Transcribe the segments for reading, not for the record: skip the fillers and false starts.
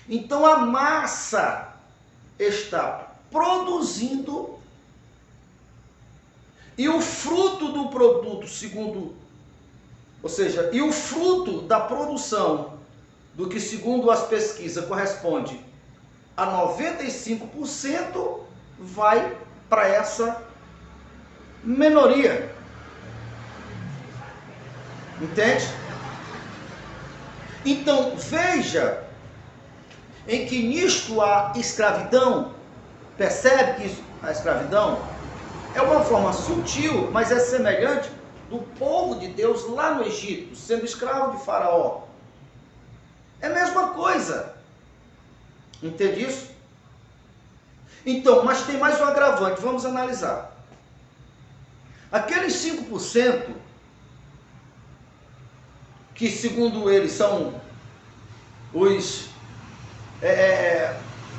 Então a massa está produzindo e o fruto do produto, ou seja, e o fruto da produção do que segundo as pesquisas corresponde a 95%, vai para essa minoria. Entende? Então veja em que nisto há escravidão. Percebe que a escravidão é uma forma sutil, mas é semelhante do povo de Deus lá no Egito, sendo escravo de Faraó. É a mesma coisa. Entende isso? Então, mas tem mais um agravante, vamos analisar. Aqueles 5% que segundo eles são os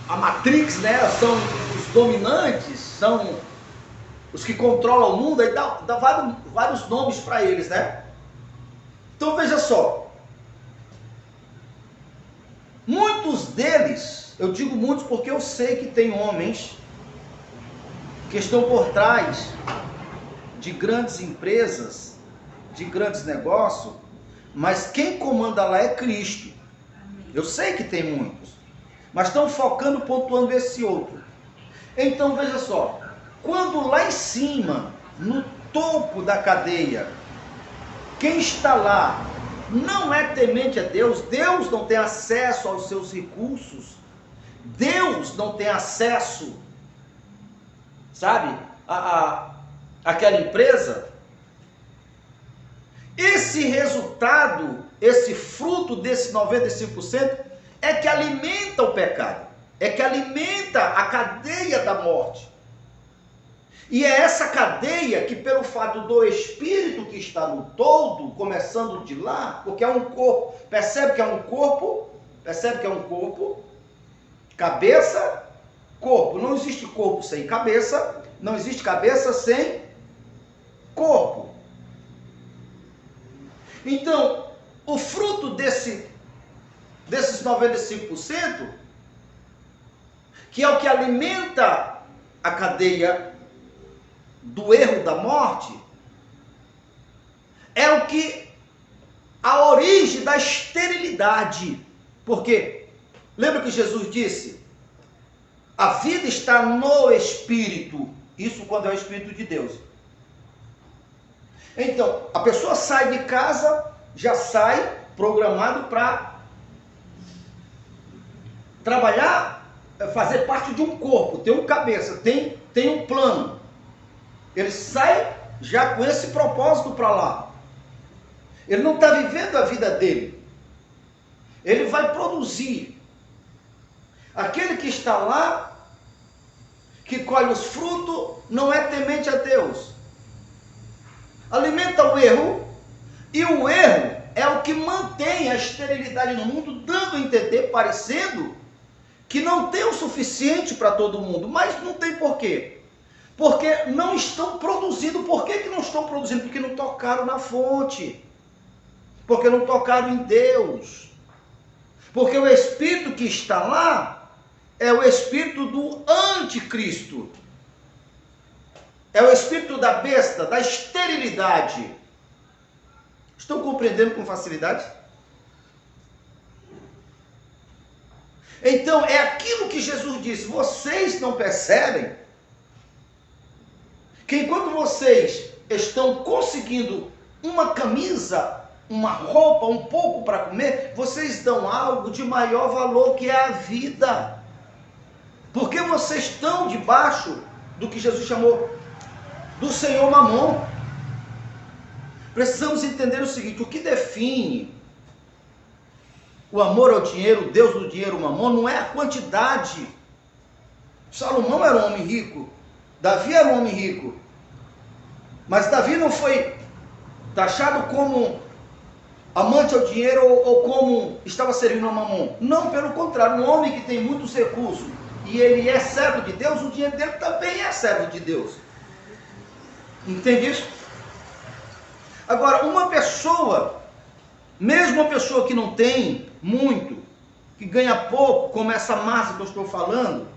a Matrix, né? São os dominantes, são os que controlam o mundo, aí dá vários nomes para eles, né? Então veja só, muitos deles, eu digo muitos porque eu sei que tem homens que estão por trás de grandes empresas, de grandes negócios, mas quem comanda lá é Cristo. Eu sei que tem muitos, mas estão focando, pontuando esse outro. Então veja só, quando lá em cima, no topo da cadeia, quem está lá não é temente a Deus, Deus não tem acesso aos seus recursos, Deus não tem acesso, sabe, àquela empresa, esse resultado, esse fruto desse 95% é que alimenta o pecado, é que alimenta a cadeia da morte. E é essa cadeia que, pelo fato do espírito que está no todo, começando de lá, porque é um corpo, percebe que é um corpo, cabeça, corpo. Não existe corpo sem cabeça, não existe cabeça sem corpo. Então, o fruto desses 95%, que é o que alimenta a cadeia do erro da morte, é o que a origem da esterilidade. Porque lembra que Jesus disse: a vida está no Espírito. Isso quando é o Espírito de Deus. Então, a pessoa sai de casa, já sai programado para trabalhar, fazer parte de um corpo, tem um cabeça, tem um plano. Ele sai já com esse propósito para lá. Ele não está vivendo a vida dele. Ele vai produzir. Aquele que está lá, que colhe os frutos, não é temente a Deus. Alimenta o erro, e o erro é o que mantém a esterilidade no mundo, dando a entender, parecendo que não tem o suficiente para todo mundo, mas não tem porquê. Porque não estão produzindo. Por que não estão produzindo? Porque não tocaram na fonte. Porque não tocaram em Deus. Porque o espírito que está lá é o espírito do anticristo. É o espírito da besta, da esterilidade. Estão compreendendo com facilidade? Então, é aquilo que Jesus disse. Vocês não percebem que enquanto vocês estão conseguindo uma camisa, uma roupa, um pouco para comer, vocês dão algo de maior valor, que é a vida. Porque vocês estão debaixo do que Jesus chamou do Senhor Mamon. Precisamos entender o seguinte: o que define o amor ao dinheiro, o Deus do dinheiro, o Mamon, não é a quantidade. Salomão era um homem rico, Davi era um homem rico, mas Davi não foi taxado como amante ao dinheiro ou como estava servindo a Mamon. Não, pelo contrário, um homem que tem muitos recursos e ele é servo de Deus, o dinheiro dele também é servo de Deus. Entende isso? Agora, uma pessoa, mesmo uma pessoa que não tem muito, que ganha pouco, como essa massa que eu estou falando,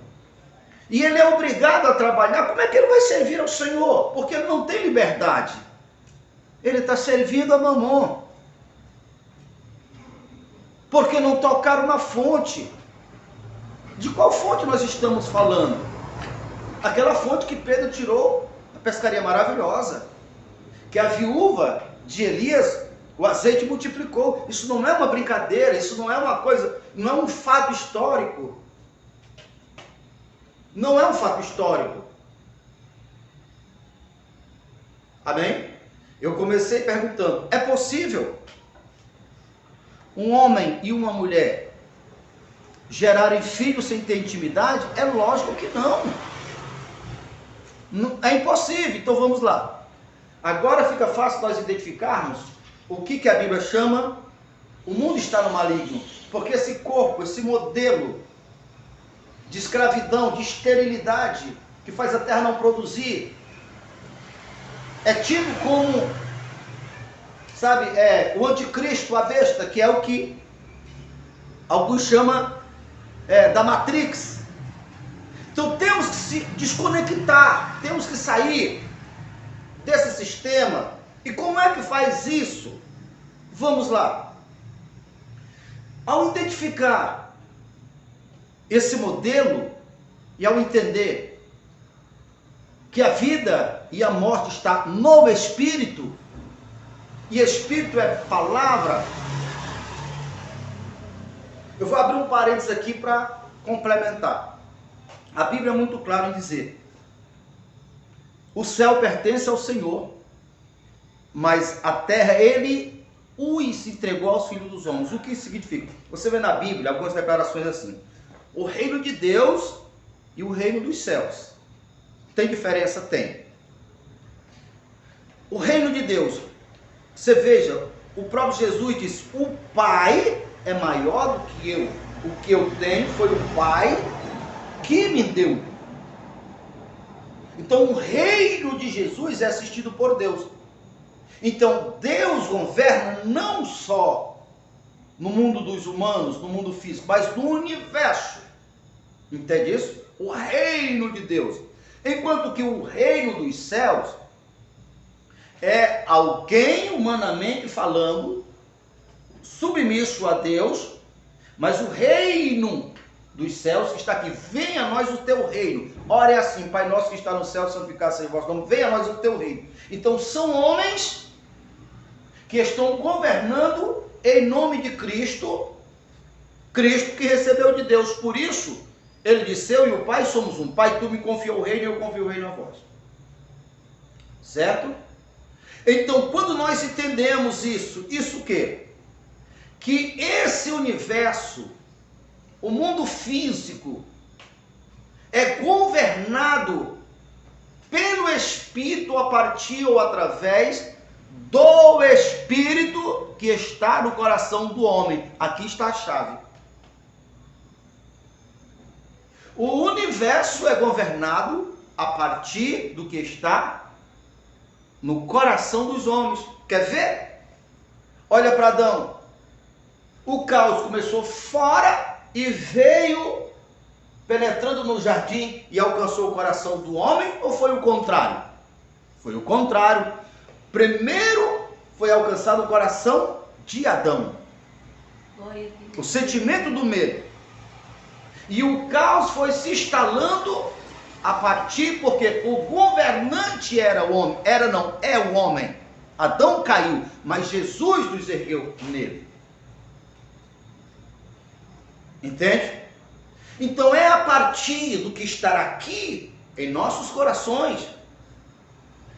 e ele é obrigado a trabalhar, como é que ele vai servir ao Senhor? Porque ele não tem liberdade. Ele está servindo a Mamon. Porque não tocaram na fonte. De qual fonte nós estamos falando? Aquela fonte que Pedro tirou, a pescaria maravilhosa, que a viúva de Elias, o azeite multiplicou. Isso não é uma brincadeira, isso não é uma coisa, não é um fato histórico. Não é um fato histórico. Amém? Eu comecei perguntando, é possível um homem e uma mulher gerarem filhos sem ter intimidade? É lógico que não. É impossível. Então vamos lá. Agora fica fácil nós identificarmos o que a Bíblia chama o mundo está no maligno. Porque esse corpo, esse modelo de escravidão, de esterilidade, que faz a terra não produzir, é tido como, sabe, o anticristo, a besta, que é o que alguns chamam da Matrix. Então temos que se desconectar, temos que sair desse sistema. E como é que faz isso? Vamos lá. Ao identificar esse modelo e ao entender que a vida e a morte está no Espírito, e Espírito é palavra, eu vou abrir um parênteses aqui para complementar. A Bíblia é muito clara em dizer: o céu pertence ao Senhor, mas a terra Ele os entregou aos filhos dos homens. O que isso significa? Você vê na Bíblia algumas declarações assim: o reino de Deus e o reino dos céus. Tem diferença? Tem. O reino de Deus, você veja, o próprio Jesus diz: o Pai é maior do que eu. O que eu tenho foi o Pai que me deu. Então o reino de Jesus é assistido por Deus. Então Deus governa não só no mundo dos humanos, no mundo físico, mas no universo. Entende isso? O reino de Deus. Enquanto que o reino dos céus é alguém, humanamente falando, submisso a Deus, mas o reino dos céus que está aqui: venha a nós o teu reino. Ora, é assim: Pai nosso que está no céu, santificado seja o vosso nome, venha a nós o teu reino. Então são homens que estão governando em nome de Cristo, Cristo que recebeu de Deus. Por isso, ele disse: eu e o Pai somos um. Pai, tu me confiou o reino e eu confio o reino a vós. Certo? Então, quando nós entendemos isso o quê? Que esse universo, o mundo físico, é governado pelo Espírito a partir ou através do Espírito que está no coração do homem. Aqui está a chave. O universo é governado a partir do que está no coração dos homens. Quer ver? Olha para Adão. O caos começou fora e veio penetrando no jardim e alcançou o coração do homem, ou foi o contrário? Foi o contrário. Primeiro foi alcançado o coração de Adão. O sentimento do medo. E o caos foi se instalando a partir, porque o governante era o homem. É o homem. Adão caiu, mas Jesus nos ergueu nele. Entende? Então é a partir do que está aqui em nossos corações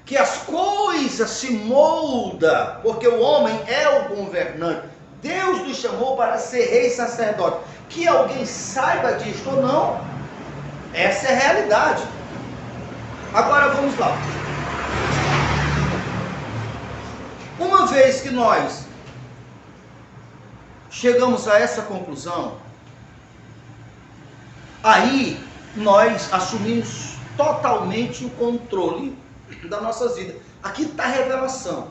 que as coisas se moldam, porque o homem é o governante. Deus nos chamou para ser rei e sacerdote. Que alguém saiba disso ou não, essa é a realidade. Agora vamos lá. Uma vez que nós chegamos a essa conclusão, aí nós assumimos totalmente o controle das nossas vidas. Aqui está a revelação.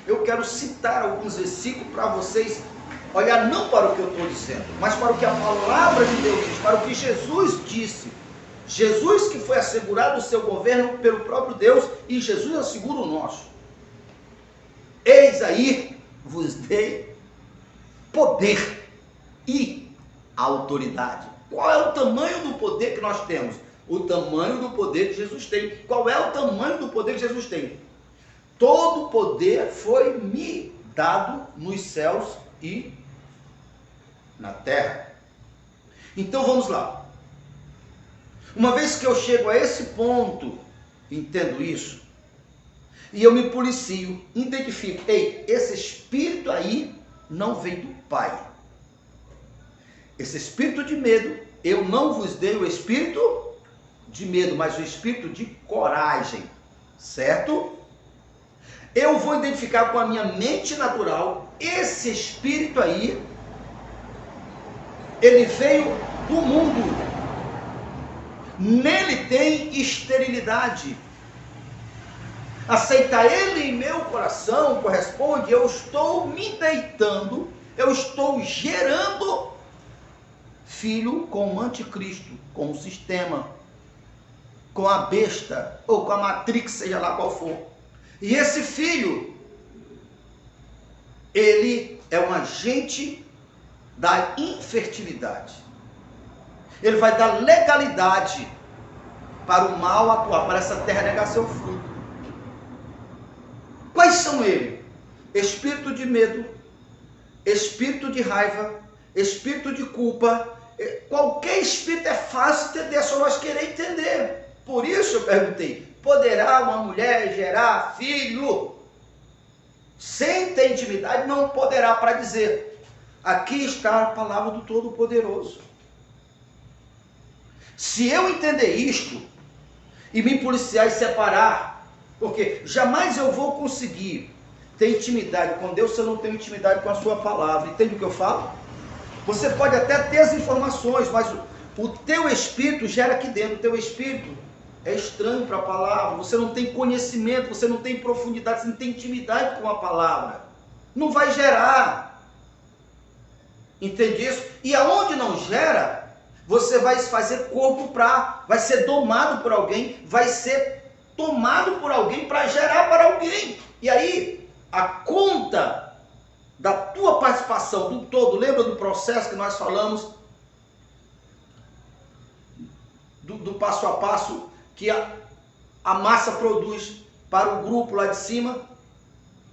Eu quero citar alguns versículos para vocês Olhar não para o que eu estou dizendo, mas para o que a palavra de Deus diz, para o que Jesus disse. Jesus que foi assegurado o seu governo pelo próprio Deus, e Jesus assegura o nosso. Eis aí vos dei poder e autoridade. Qual é o tamanho do poder que nós temos? O tamanho do poder que Jesus tem. Qual é o tamanho do poder que Jesus tem? Todo poder foi me dado nos céus e na terra. Então vamos lá. Uma vez que eu chego a esse ponto, entendo isso, e eu me policio, identifico, ei, esse espírito aí não vem do Pai. Esse espírito de medo, eu não vos dei o espírito de medo, mas o espírito de coragem, certo? Eu vou identificar com a minha mente natural, esse espírito aí, ele veio do mundo. Nele tem esterilidade. Aceitar ele em meu coração corresponde, eu estou me deitando, eu estou gerando filho com o anticristo, com o sistema, com a besta, ou com a matrix, seja lá qual for. E esse filho, ele é um agente da infertilidade. Ele vai dar legalidade para o mal atuar, para essa terra negar seu fruto. Quais são eles? Espírito de medo, espírito de raiva, espírito de culpa. Qualquer espírito é fácil entender, é só nós querer entender. Por isso eu perguntei, poderá uma mulher gerar filho? Sem ter intimidade não poderá, para dizer, aqui está a palavra do Todo-Poderoso. Se eu entender isto, e me policiar e separar, porque jamais eu vou conseguir ter intimidade com Deus se eu não tenho intimidade com a sua palavra. Entende o que eu falo? Você pode até ter as informações, mas o teu espírito gera aqui dentro, o teu espírito é estranho para a palavra, você não tem conhecimento, você não tem profundidade, você não tem intimidade com a palavra, não vai gerar. Entende isso? E aonde não gera, você vai fazer corpo vai ser domado por alguém, vai ser tomado por alguém para gerar para alguém. E aí, a conta da tua participação do todo, lembra do processo que nós falamos? Do passo a passo que a massa produz para o grupo lá de cima.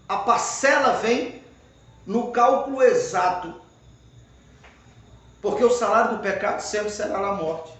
A parcela vem no cálculo exato. Porque o salário do pecado sempre será a morte.